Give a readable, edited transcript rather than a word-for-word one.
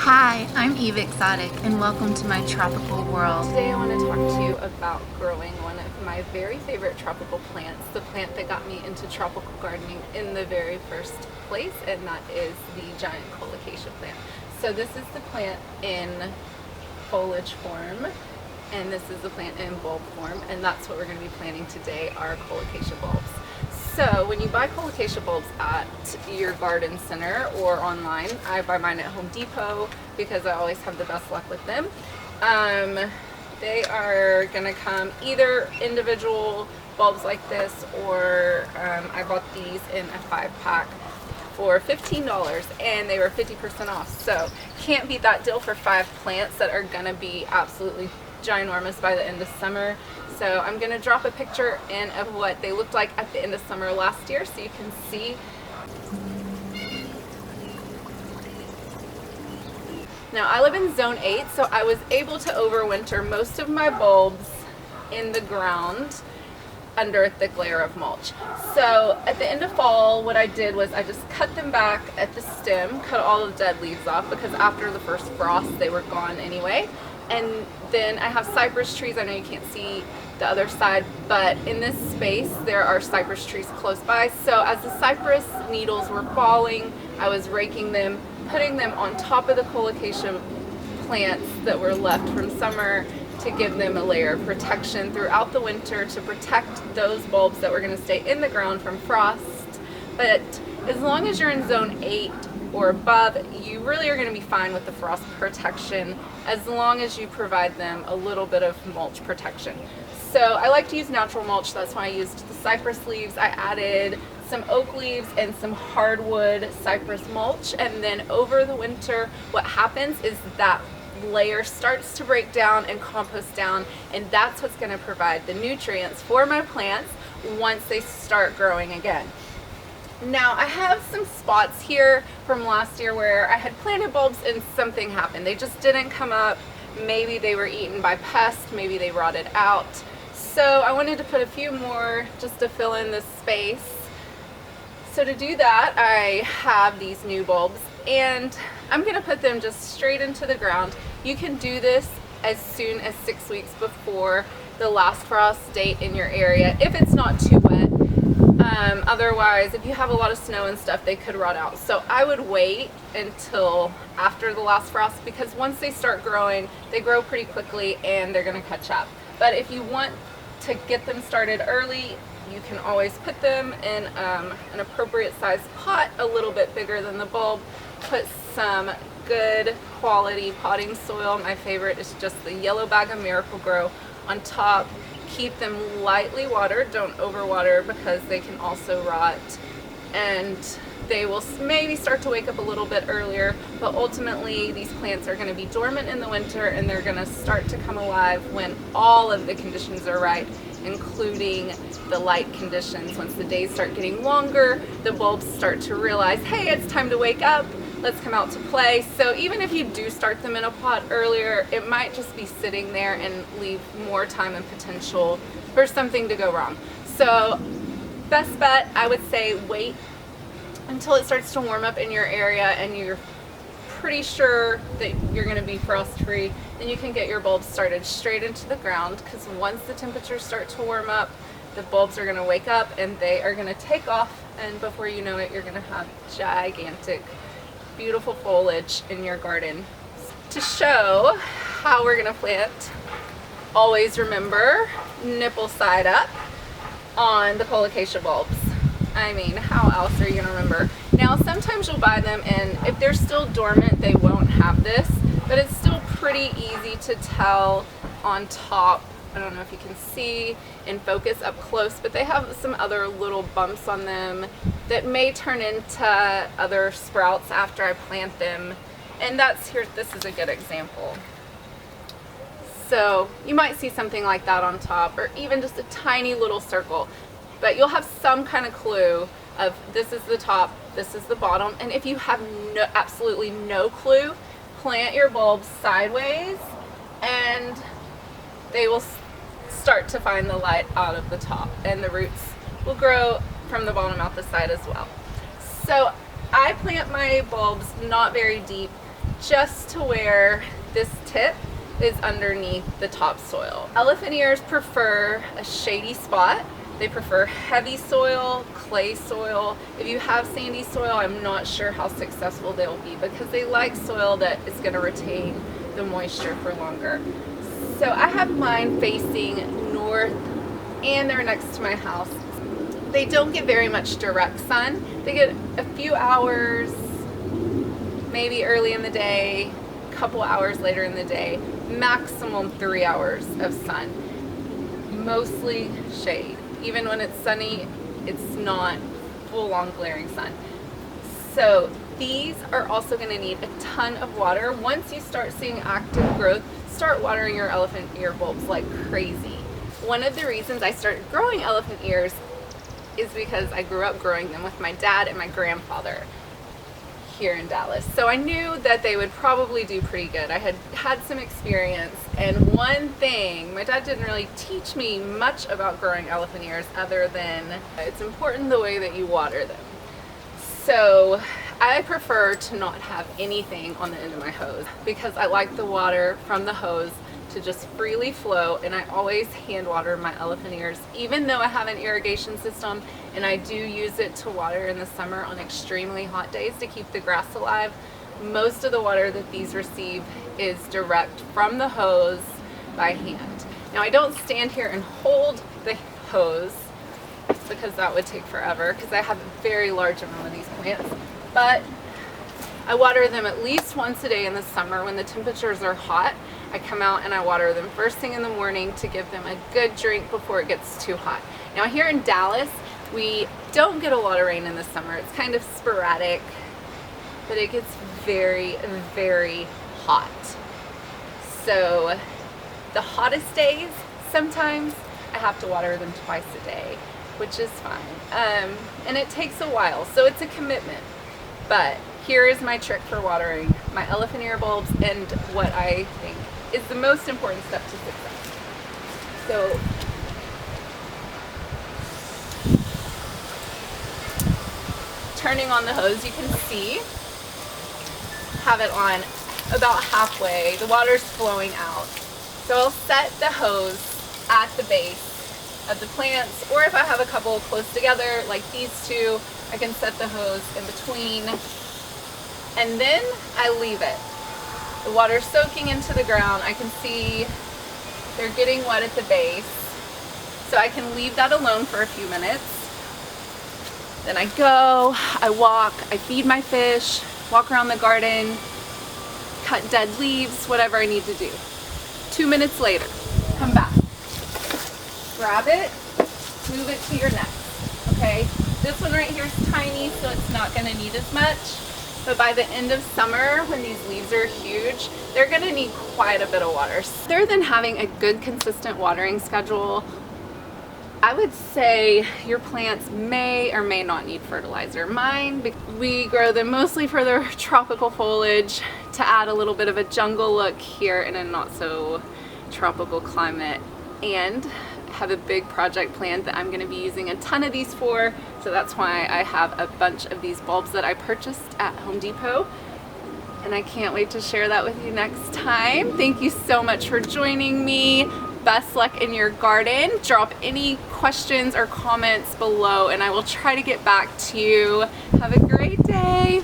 Hi, I'm Eve Exotic and welcome to my tropical world. Today I want to talk to you about growing one of my very favorite tropical plants, the plant that got me into tropical gardening in the very first place, and that is the giant Colocasia plant. So this is the plant in foliage form, and this is the plant in bulb form, and that's what we're going to be planting today, are Colocasia bulbs. So when you buy Colocasia bulbs at your garden center or online, I buy mine at Home Depot because I always have the best luck with them. They are going to come either individual bulbs like this, or I bought these in a 5-pack for $15 and they were 50% off. So can't beat that deal for 5 plants that are going to be absolutely ginormous by the end of summer. So I'm going to drop a picture in of what they looked like at the end of summer last year so you can see. Now I live in zone 8, so I was able to overwinter most of my bulbs in the ground under a thick layer of mulch. So at the end of fall, what I did was I just cut them back at the stem, cut all the dead leaves off because after the first frost they were gone anyway. And then I have cypress trees. I know you can't see the other side, but in this space there are cypress trees close by. So as the cypress needles were falling, I was raking them, putting them on top of the Colocasia plants that were left from summer to give them a layer of protection throughout the winter to protect those bulbs that were going to stay in the ground from frost. But as long as you're in zone 8 or above, you really are going to be fine with the frost protection as long as you provide them a little bit of mulch protection. So I like to use natural mulch, that's why I used the cypress leaves. I added some oak leaves and some hardwood cypress mulch, and then over the winter what happens is that layer starts to break down and compost down, and that's what's going to provide the nutrients for my plants once they start growing again. Now I have some spots here from last year where I had planted bulbs and something happened. They just didn't come up. Maybe they were eaten by pests, maybe they rotted out. So I wanted to put a few more just to fill in this space. So to do that, I have these new bulbs and I'm going to put them just straight into the ground. You can do this as soon as 6 weeks before the last frost date in your area if it's not too wet. Otherwise, if you have a lot of snow and stuff, they could rot out. So I would wait until after the last frost because once they start growing, they grow pretty quickly and they're going to catch up. But if you want to get them started early, you can always put them in an appropriate sized pot, a little bit bigger than the bulb. Put some good quality potting soil. My favorite is just the yellow bag of Miracle-Gro on top. Keep them lightly watered, don't overwater because they can also rot, and they will maybe start to wake up a little bit earlier, but ultimately these plants are going to be dormant in the winter and they're going to start to come alive when all of the conditions are right, including the light conditions. Once the days start getting longer, the bulbs start to realize, hey, it's time to wake up, let's come out to play. So even if you do start them in a pot earlier, it might just be sitting there and leave more time and potential for something to go wrong. So best bet, I would say wait until it starts to warm up in your area and you're pretty sure that you're going to be frost free. Then you can get your bulbs started straight into the ground, because once the temperatures start to warm up, the bulbs are going to wake up and they are going to take off, and before you know it, you're going to have gigantic beautiful foliage in your garden. To show how we're going to plant, always remember nipple side up on the Colocasia bulbs. I mean, how else are you going to remember? Now sometimes you'll buy them and if they're still dormant they won't have this, but it's still pretty easy to tell on top. I don't know if you can see in focus up close, but they have some other little bumps on them that may turn into other sprouts after I plant them. And that's here, this is a good example. So you might see something like that on top, or even just a tiny little circle, but you'll have some kind of clue of this is the top, this is the bottom. And if you have absolutely no clue, plant your bulbs sideways and they will start to find the light out of the top, and the roots will grow from the bottom out the side as well. So I plant my bulbs not very deep, just to where this tip is underneath the topsoil. Elephant ears prefer a shady spot. They prefer heavy soil, clay soil. If you have sandy soil, I'm not sure how successful they'll be because they like soil that is going to retain the moisture for longer. So I have mine facing north and they're next to my house. They don't get very much direct sun. They get a few hours, maybe early in the day, a couple hours later in the day, maximum 3 hours of sun. Mostly shade. Even when it's sunny, it's not full-on glaring sun. So these are also going to need a ton of water. Once you start seeing active growth, start watering your elephant ear bulbs like crazy. One of the reasons I started growing elephant ears is because I grew up growing them with my dad and my grandfather here in Dallas. So I knew that they would probably do pretty good. I had had some experience, and one thing, my dad didn't really teach me much about growing elephant ears other than it's important the way that you water them. So I prefer to not have anything on the end of my hose because I like the water from the hose to just freely flow, and I always hand water my elephant ears even though I have an irrigation system, and I do use it to water in the summer on extremely hot days to keep the grass alive. Most of the water that these receive is direct from the hose by hand. Now I don't stand here and hold the hose because that would take forever because I have a very large amount of these plants, but I water them at least once a day in the summer when the temperatures are hot. I come out and I water them first thing in the morning to give them a good drink before it gets too hot. Now here in Dallas, we don't get a lot of rain in the summer. It's kind of sporadic, but it gets very, very hot. So the hottest days, sometimes I have to water them twice a day, which is fine. And it takes a while, so it's a commitment. But here is my trick for watering my elephant ear bulbs and what I think is the most important step to success. So turning on the hose, you can see, have it on about halfway. The water's flowing out. So I'll set the hose at the base of the plants, or if I have a couple close together like these two, I can set the hose in between, and then I leave it. The water's soaking into the ground. I can see they're getting wet at the base, so I can leave that alone for a few minutes. Then I go, I walk, I feed my fish, walk around the garden, cut dead leaves, whatever I need to do. 2 minutes later, come back. Grab it, move it to your next, okay? This one right here is tiny, so it's not gonna need as much. But by the end of summer, when these leaves are huge, they're gonna need quite a bit of water. Other than having a good, consistent watering schedule, I would say your plants may or may not need fertilizer. Mine, we grow them mostly for their tropical foliage to add a little bit of a jungle look here in a not so tropical climate, and have a big project planned that I'm going to be using a ton of these for, so that's why I have a bunch of these bulbs that I purchased at Home Depot, and I can't wait to share that with you next time. Thank you so much for joining me. Best luck in your garden. Drop any questions or comments below and I will try to get back to you. Have a great day.